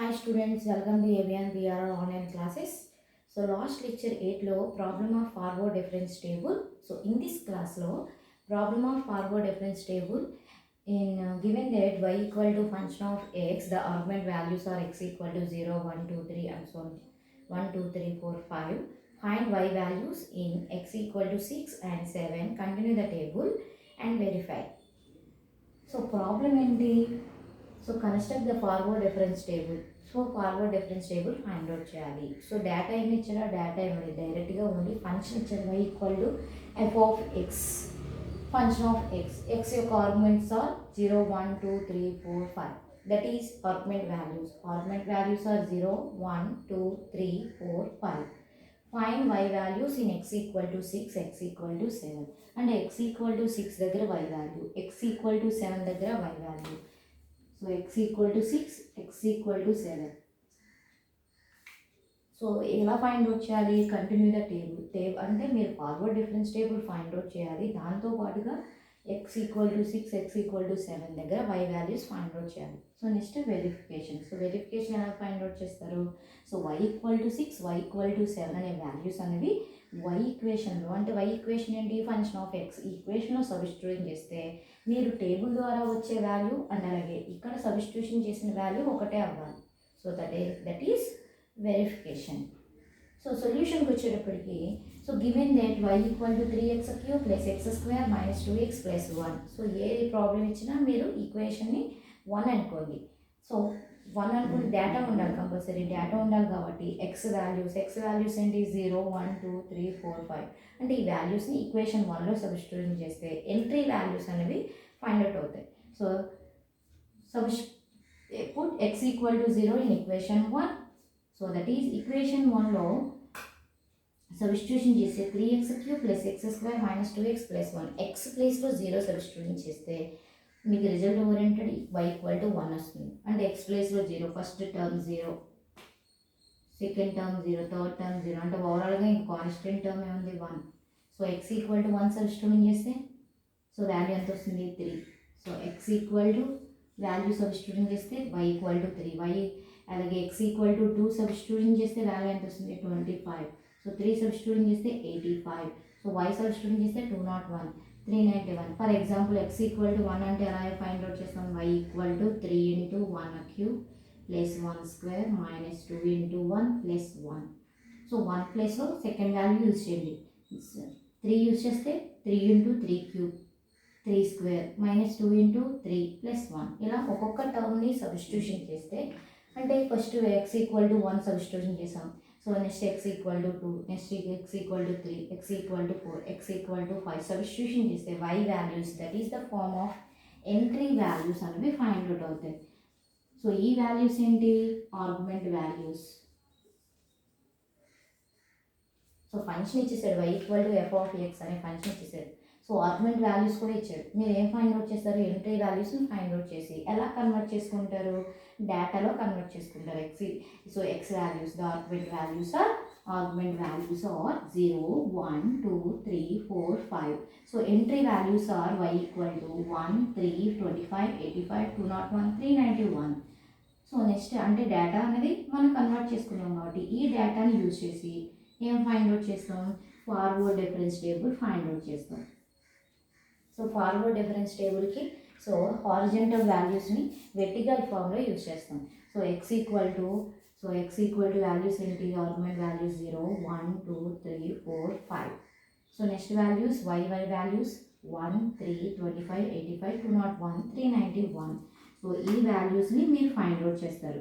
Hi students, welcome to ABN BR online classes. So last lecture 8 lo problem of forward difference table. So in this class lo problem of forward difference table in given that y equal to function of x, the argument values are x equal to 0, 1, 2, 3 and so on. 1, 2, 3, 4, 5. Find y values in x equal to 6 and 7. Continue the table and verify. So problem ఏంటి? So construct the forward difference table. So forward difference table find out చేయాలి. So data ఏమి ఇచ్చారా, data ఏమి డైరెక్ట్గా ఉంది. Function ఇచ్చారు y equal to F of X, function of X. X యొక్క arguments are 0, 1, 2, 3, 4, 5. That is argument values. Argument values are 0, 1, 2, 3, 4, 5. Find y values in x equal to 6, x equal to 7. And x equal to 6 దగ్గర y value, x equal to 7 దగ్గర y value. So x equal to 6, x equal to 7. So ఎలా find out చేయాలి? Continue the table అంటే మీరు forward difference table find out చేయాలి. దాంతో పాటుగా x equal to 6, x equal to 7 దగ్గర y values find out చేయాలి. So next verification. So verification ఎలా ఫైండ్ అవుట్ చేస్తారు? So y equal to 6, y equal to 7 అనే వాల్యూస్ అనేవి y ఈక్వేషన్లో, అంటే y ఈక్వేషన్ ఏంటి? ఫంక్షన్ ఆఫ్ x ఈక్వేషన్లో సబ్స్టిట్యూట్ చేస్తే మీరు టేబుల్ ద్వారా వచ్చే వాల్యూ అండ్ అలాగే ఇక్కడ సబ్స్టిట్యూషన్ చేసిన వాల్యూ ఒకటే అవ్వాలి. So that is verification. So సొల్యూషన్కి వచ్చేటప్పటికి, so given that y equal to 3x³ plus x² minus 2x plus 1. So ఏ ప్రాబ్లం ఇచ్చినా మీరు ఈక్వేషన్ని 1 అనుకోండి. సో 1 అనుకుంటే డేటా ఉండాలి, కంపల్సరీ డేటా ఉండాలి. కాబట్టి ఎక్స్ వాల్యూస్ ఏంటి? 0, 1, 2, 3, 4, 5. అంటే ఈ వాల్యూస్ని ఈక్వేషన్ 1లో సబ్స్టిట్యూట్ చేస్తే ఎంట్రీ వాల్యూస్ అనేవి ఫైండ్ అవుట్ అవుతాయి. So put x equal to 0 in equation 1. So that is equation 1లో సబ్స్టిట్యూషన్ చేస్తే 3x³ plus x² minus 2x plus 1. x ప్లేస్లో 0 సబ్స్టిట్యూషన్ చేస్తే మీకు result oriented y equal to 1 వస్తుంది. అంటే x ప్లేస్లో 0, first term 0, second term 0, third term 0, అంటే ఓవరాల్గా ఇంక కాన్స్టెంట్ టర్మ్ ఏముంది 1. So x equal to 1 substitution చేస్తే సో వాల్యూ ఎంత వస్తుంది? 3. So x equal to value substitution చేస్తే y ఈక్వల్ టు 3, y అలాగే x ఈక్వల్ టు 2 సబ్స్టిట్యూషన్ చేస్తే వాల్యూ ఎంత వస్తుంది? 25. సో 3 సబ్స్టిట్యూషన్ చేస్తే 85. సో y సబ్స్టిట్యూషన్ చేస్తే 201, 391. For example x equal to 1 అంటే ఎలా ఫైండ్ అవుట్ చేస్తాం? y equal to 3 into 1³ plus 1² minus 2 into 1 plus 1. So 1 ప్లేస్లో సెకండ్ వాల్యూ యూజ్ చేయండి. 3 యూజ్ చేస్తే 3 ఇంటూ 3³ 3² మైనస్ 2 ఇంటూ 3 ప్లస్ 1. ఇలా ఒక్కొక్క టర్మ్ని సబ్స్టిట్యూషన్ చేస్తే, అంటే first x equal to 1 substitution చేసాం. So next x equal to 2, next x equal to 3, x equal to 4, x equal to 5 substitution చేస్తే y values, that is the form of entry values అనేవి find out అవుతాయి. So ఈ values ఏంటి? Argument values. So function ఇచ్చేసాడు y equal to F of X అనే function ఇచ్చేసాడు. So argument values కూడా ఇచ్చాడు. మీరు ఏం ఫైండ్ అవుట్ చేస్తారు? ఎంట్రీ వాల్యూస్ని ఫైండ్ అవుట్ చేసి ఎలా కన్వర్ట్ చేసుకుంటారు? డేటాలో కన్వర్ట్ చేసుకుంటారు. So x values, the argument values are 0, 1, 2, 3, 4, 5. So entry values are y equal to 1, 3, 25, 85, 201, 391. So next అంటే డేటా అనేది మనం కన్వర్ట్ చేసుకున్నాం కాబట్టి ఈ డేటాని యూజ్ చేసి ఏం ఫైండ్ అవుట్ చేస్తాం? Forward difference table find out చేస్తాం. సో ఫార్వర్డ్ డిఫరెన్స్ టేబుల్కి సో హారిజంటల్ వాల్యూస్ని వెర్టికల్ ఫామ్లో యూజ్ చేస్తాం. So x equal to values ఏంటి? Argument values 0, 1, 2, 3, 4, 5. So next values y values 1, 3, 25, 85, 201, 391. So ఈ వాల్యూస్ని మీరు ఫైండ్ అవుట్ చేస్తారు.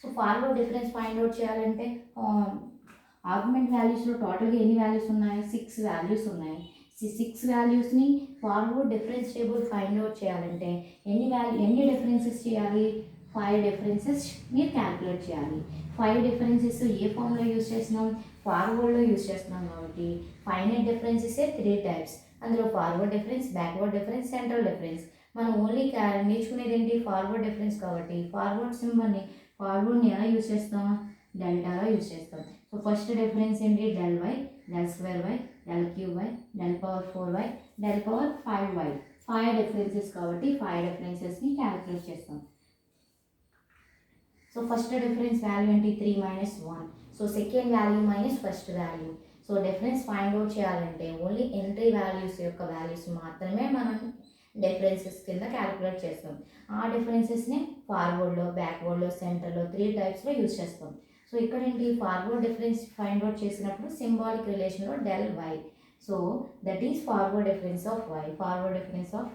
So forward difference find out చేయాలంటే ఆర్గ్యుమెంట్ వాల్యూస్లో టోటల్గా ఎన్ని వాల్యూస్ ఉన్నాయి? 6 వాల్యూస్ ఉన్నాయి. 6 వాల్యూస్ని forward difference table find out చేయాలంటే ఎన్ని డిఫరెన్సెస్ చేయాలి? 5 డిఫరెన్సెస్ మీరు క్యాల్కులేట్ చేయాలి. 5 డిఫరెన్సెస్ ఏ ఫామ్లో యూజ్ చేస్తున్నాం? ఫార్వర్డ్లో యూజ్ చేస్తున్నాం కాబట్టి ఫైనైట్ డిఫరెన్సెస్ 3 టైప్స్. అందులో forward difference, backward difference, central difference. మనం ఓన్లీ నేర్చుకునేది ఏంటి? ఫార్వర్డ్ డిఫరెన్స్ కాబట్టి ఫార్వర్డ్ని ఎలా యూజ్ చేస్తాం? డెల్టాలో యూజ్ చేస్తాం. సో ఫస్ట్ డిఫరెన్స్ ఏంటి del y, del square y, del cube y, del power 4y, del power 5y. 5 differences కాబట్టి 5 డిఫరెన్సెస్ని క్యాలిక్యులేట్ చేస్తాం. సో ఫస్ట్ డిఫరెన్స్ వాల్యూ ఏంటి 3 minus 1. So second value minus first value. So difference find out చేయాలంటే only entry values యొక్క values మాత్రమే మనం differences కింద calculate చేస్తాం. ఆ డిఫరెన్సెస్ని ఫార్వర్డ్లో, బ్యాక్వర్డ్లో, సెంటర్లో 3 టైప్స్లో యూజ్ చేస్తాం. సో ఇక్కడ ఏంటి ఫార్వర్డ్ డిఫరెన్స్ ఫైండ్ అవుట్ చేసినప్పుడు సింబాలిక్ రిలేషన్లో del y. So that is forward difference of y. Forward difference of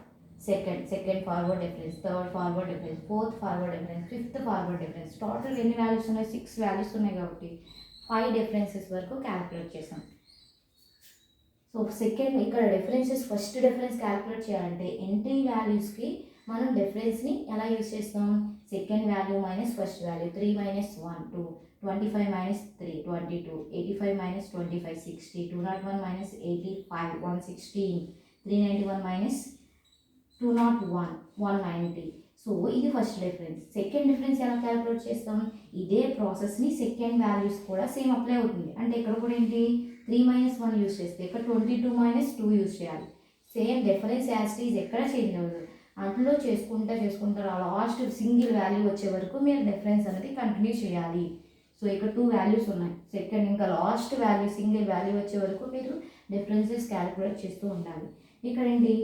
second forward difference, third forward difference, fourth forward difference, fifth forward difference. Total ఎన్ని values ఉన్నాయి? 6 values ఉన్నాయి కాబట్టి 5 differences వరకు calculate చేసాం. So second ఇక్కడ differences first difference calculate చేయాలంటే entry వాల్యూస్కి మనం డిఫరెన్స్ని ఎలా యూజ్ చేస్తాం? Second value minus first value. 3 minus 1 2, 25 minus 3 22, 85 minus 25 60, 201 minus 85 116, 391 minus 201 190. So ఇది ఫస్ట్ డిఫరెన్స్. సెకండ్ డిఫరెన్స్ ఎలా క్యాలిక్యులేట్ చేస్తాం? ఇదే ప్రాసెస్ని సెకండ్ వాల్యూస్ కూడా సేమ్ అప్లై అవుతుంది. అంటే ఇక్కడ కూడా ఏంటి 3 మైనస్ 1 యూజ్ చేస్తే ఇక్కడ 22 మైనస్ 2 యూజ్ చేయాలి. సేమ్ డిఫరెన్స్ యాజ్ ఈజ్ ఎక్కడ చేంజ్ అవ్వదు. అందులో చేసుకుంటా లాస్ట్ సింగిల్ వాల్యూ వచ్చే వరకు మీరు డిఫరెన్స్ అనేది కంటిన్యూ చేయాలి. సో ఇక్కడ 2 వాల్యూస్ ఉన్నాయి. సెకండ్ ఇంకా లాస్ట్ వాల్యూ సింగిల్ వాల్యూ వచ్చే వరకు మీరు డిఫరెన్సెస్ క్యాలిక్యులేట్ చేస్తూ ఉండాలి. ఇక్కడ ఏంటి?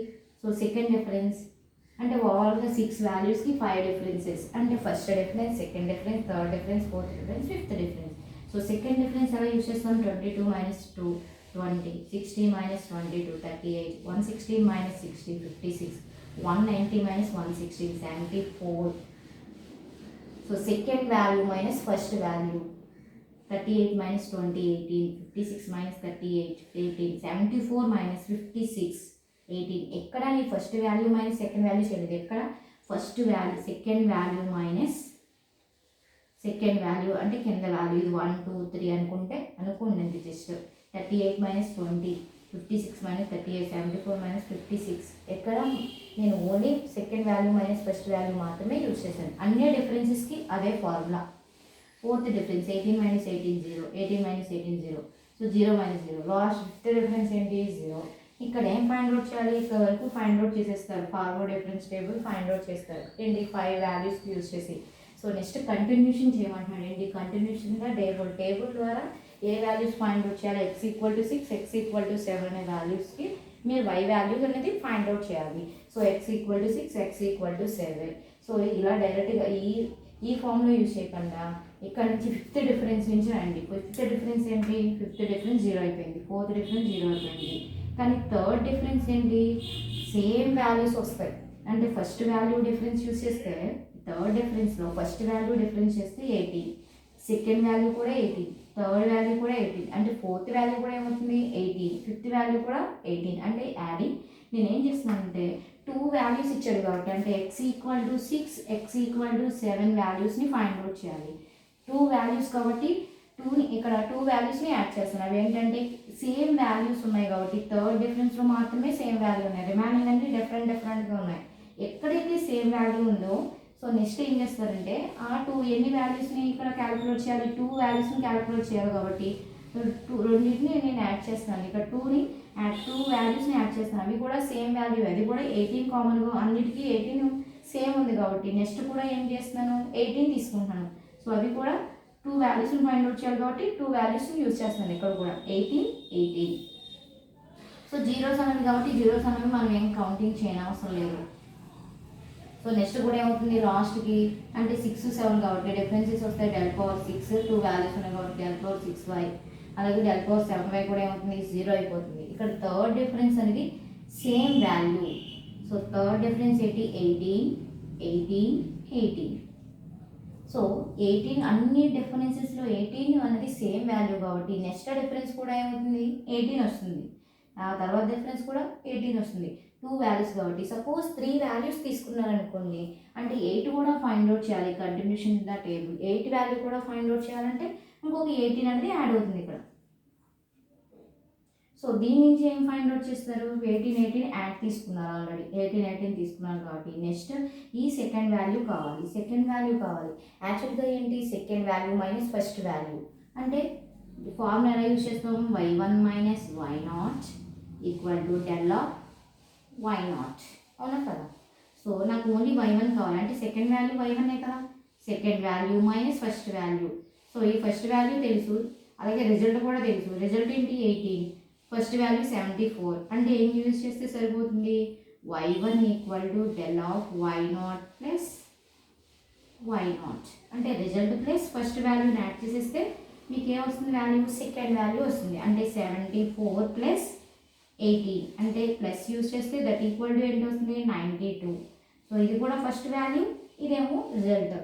సో సెకండ్ డిఫరెన్స్ అంటే ఓవరాల్గా 6 వాల్యూస్కి 5 డిఫరెన్సెస్. అంటే first difference, second difference, third difference, fourth difference, fifth difference. So second difference ఎలా యూజ్ చేస్తాం? 22 minus 2 20, 16 minus 22 38, 116 minus 60 56, 190 minus 116 74. So second value minus first value 38 minus 20 18, 56 minus 38 18, 74 minus 56 18. ఎక్కడ నీ first value minus second value చేయలేదు. ఎక్కడ first value second value minus second value అంటే కింద value ఇది 1 2 3 అనుకోండి జస్ట్ 38 మైనస్ 20 56 మైనస్ 38 74 మైనస్ 56. ఎక్కడ నేను only second value minus first value మాత్రమే యూజ్ చేశాను. అన్ని డిఫరెన్సెస్కి అదే formula. Fourth difference 18 minus 18 0, 18 minus 18 0. So 0 minus 0. Last fifth difference ఏంటి? 0. ఇక్కడ ఏం ఫైండ్ అవుట్ చేయాలి? ఇక్కడ వరకు ఫైండ్ అవుట్ చేసేస్తారు. Forward difference table find out చేస్తారు ఏంటి? 5 వాల్యూస్ యూజ్ చేసి. సో నెక్స్ట్ కంటిన్యూషన్ చేయమంటున్నాడు ఏంటి? కంటిన్యూషన్గా టేబుల్ ద్వారా ఏ వాల్యూస్ ఫైండ్ అవుట్ చేయాలి? x equal to 6, x equal to 7 అనే వాల్యూస్కి మీరు y వాల్యూస్ అనేది ఫైండ్ అవుట్ చేయాలి. So x equal to 6, x equal to 7. So ఇలా డైరెక్ట్గా ఈ ఫామ్లో యూజ్ చేయకుండా ఇక్కడ నుంచి ఫిఫ్త్ డిఫరెన్స్ నుంచి రండి. ఫిఫ్త్ డిఫరెన్స్ ఏంటి? ఫిఫ్త్ డిఫరెన్స్ 0 అయిపోయింది. ఫోర్త్ డిఫరెన్స్ 0 అయిపోయింది. కానీ థర్డ్ డిఫరెన్స్ ఏంటి? సేమ్ వాల్యూస్ వస్తాయి. అంటే ఫస్ట్ వాల్యూ డిఫరెన్స్ యూజ్ చేస్తే థర్డ్ డిఫరెన్స్లో ఫస్ట్ వాల్యూ డిఫరెన్స్ చేస్తే 18, సెకండ్ వాల్యూ కూడా 18, థర్డ్ వాల్యూ కూడా 18. అంటే ఫోర్త్ వాల్యూ కూడా ఏమవుతుంది? 18, ఫిఫ్త్ వాల్యూ కూడా 18. అంటే యాడింగ్ నేనేం చేస్తున్నానంటే 2 వాల్యూస్ ఇచ్చాడు కాబట్టి అంటే x equal to 6, x equal to 7 వాల్యూస్ని ఫైండ్ అవుట్ చేయాలి. 2 వాల్యూస్ కాబట్టి 2ని ఇక్కడ 2 వాల్యూస్ని యాడ్ చేస్తున్నాను. అవి ఏంటంటే సేమ్ వాల్యూస్ ఉన్నాయి కాబట్టి థర్డ్ డిఫరెన్స్లో మాత్రమే సేమ్ వాల్యూ ఉన్నాయి. రిమైనింగ్ అంటే డిఫరెంట్గా ఉన్నాయి. ఎక్కడైతే సేమ్ వాల్యూ ఉందో సో నెక్స్ట్ ఏం చేస్తారంటే ఆ 2 ఎన్ని వాల్యూస్ని ఇక్కడ క్యాలిక్యులేట్ చేయాలి? 2 వాల్యూస్ని క్యాలిక్యులేట్ చేయాలి కాబట్టి రెండింటిని నేను యాడ్ చేస్తున్నాను. ఇక్కడ 2 వాల్యూస్ని యాడ్ చేస్తున్నాను. అవి కూడా సేమ్ వాల్యూ. అది కూడా 18 కామన్గా అన్నిటికీ 18 సేమ్ ఉంది కాబట్టి నెక్స్ట్ కూడా ఏం చేస్తున్నాను? 18 తీసుకుంటున్నాను. సో అవి కూడా 2 వాల్యూస్ని ఫైండ్ అవుట్ చేయాలి కాబట్టి 2 వాల్యూస్ని యూజ్ చేస్తున్నాను. ఇక్కడ కూడా 18. సో జీరోస్ అనేది కాబట్టి జీరోస్ అనేవి మనం ఏం కౌంటింగ్ చేయనవసరం లేదు. సో నెక్స్ట్ కూడా ఏమవుతుంది? లాస్ట్కి అంటే 6 7 కాబట్టి డిఫరెన్సెస్ వస్తాయి. del power 6 2 వాల్యూస్ ఉన్నాయి కాబట్టి del power 6y. అలాగే del power 7y కూడా ఏమవుతుంది? 0 అయిపోతుంది. ఇక్కడ థర్డ్ డిఫరెన్స్ అనేది same value. So third difference ఏంటి? 18. సో 18 అన్ని డిఫరెన్సెస్లో 18 అనేది సేమ్ వాల్యూ కాబట్టి నెక్స్ట్ డిఫరెన్స్ కూడా ఏమవుతుంది? 18 వస్తుంది. ఆ తర్వాత డిఫరెన్స్ కూడా 18 వస్తుంది. 2 వాల్యూస్ కాబట్టి సపోజ్ 3 వాల్యూస్ తీసుకున్నారనుకోండి అంటే 8 కూడా ఫైండ్ అవుట్ చేయాలి. Continuation in the table 8 value కూడా ఫైండ్ అవుట్ చేయాలంటే ఇంకొక 18 అనేది యాడ్ అవుతుంది ఇక్కడ. సో దీని నుంచి ఏం ఫైండ్ అవుట్ చేస్తారు? 18 యాడ్ తీసుకున్నారు. ఆల్రెడీ 18 తీసుకున్నారు కాబట్టి నెక్స్ట్ ఈ సెకండ్ వాల్యూ కావాలి. యాక్చువల్గా ఏంటి? Second value minus first value అంటే ఫార్ములా ఎలా యూజ్ చేస్తాం, y1 minus y0 equal to del of y0, అవునా కదా. సో నాకు ఓన్లీ y1 కావాలి, అంటే సెకండ్ వాల్యూ y1 కదా, second value minus first value. So ఈ ఫస్ట్ వాల్యూ తెలుసు, అలాగే రిజల్ట్ కూడా తెలుసు. రిజల్ట్ ఏంటి 18, ఫస్ట్ వాల్యూ 74. అంటే ఏం యూజ్ చేస్తే సరిపోతుంది, y1 equal to del of y0 plus y0, అంటే రిజల్ట్ ప్లస్ ఫస్ట్ వాల్యూని యాడ్ చేసేస్తే మీకు ఏమొస్తుంది, వాల్యూ సెకండ్ వాల్యూ వస్తుంది. అంటే 74 ప్లస్ 18, అంటే ప్లస్ యూజ్ చేస్తే దట్ ఈక్వల్ టు ఏంటి వస్తుంది, 92. సో ఇది కూడా ఫస్ట్ వాల్యూ, ఇదేమో రిజల్ట్,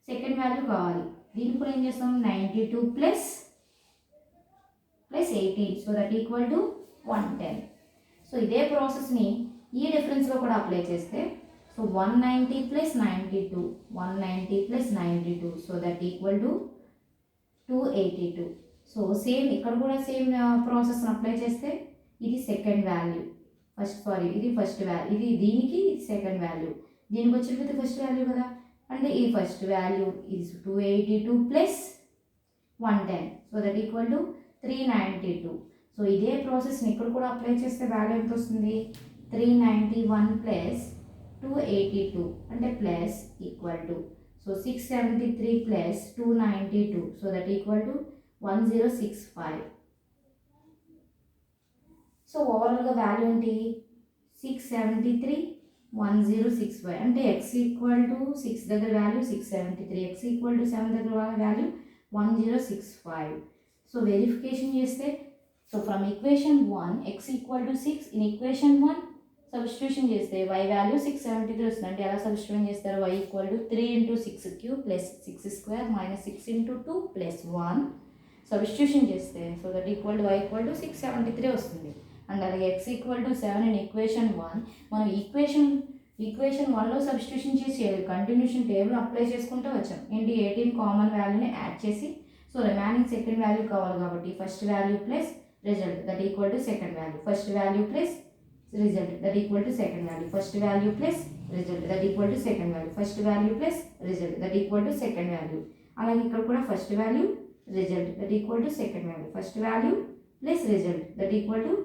సెకండ్ వాల్యూ కావాలి. దీన్ని కూడా ఏం చేస్తాం, 92 plus 18, so that equal to 110. So ఇదే ప్రాసెస్ని ఈ డిఫరెన్స్లో కూడా అప్లై చేస్తే, so 190 plus 92, 190 plus 92, so that equal to 282. So same ఇక్కడ కూడా సేమ్ ప్రాసెస్ని అప్లై చేస్తే, ఇది సెకండ్ వాల్యూ, ఇది ఫస్ట్ వాల్యూ, ఇది దీనికి ఇది సెకండ్ వాల్యూ, దీనికి వచ్చేది ఫస్ట్ వాల్యూ కదా, అంటే ఈ ఫస్ట్ వాల్యూ ఇది 282 plus 110, so that equal to 392. So ఇదే ప్రాసెస్ని ఇక్కడ కూడా అప్లై చేస్తే వాల్యూ ఎంత వస్తుంది, 391 ప్లస్ 282, అంటే plus equal to, so 673 plus 292, so that equal to 1065. So ఓవరాల్గా వాల్యూ ఏంటి, 673 1065, అంటే x ఈక్వల్ టు 6 దగ్గర వాల్యూ 673, x ఈక్వల్ టు 7 దగ్గర వాల్యూ 1065. సో వెరిఫికేషన్ చేస్తే, so from equation 1 x equal to 6, in equation 1 substitution చేస్తే y value 673 వస్తుంది. అంటే ఎలా సబ్స్టిట్యూషన్ చేస్తారు, y equal to 3 into 6 cube plus 6 square minus 6 into 2 plus 1 substitution చేస్తే, so that equal to y equal to 673 వస్తుంది. And అలాగే x equal to 7 in equation 1, మనం equation 1లో సబ్స్టిట్యూషన్ చేసి కంటిన్యూషన్ టేబుల్ అప్లై చేసుకుంటూ వచ్చాం. ఏంటి 18 కామన్ వాల్యూని యాడ్ చేసి, సో రిమైనింగ్ సెకండ్ వాల్యూ కావాలి కాబట్టి first value plus result that equal to second value, first value plus result that equal to second value, first value plus result that equal to second value, first value plus result that equal to second value. అలాగే ఇక్కడ కూడా first value result that equal to second value, first value plus result that equal to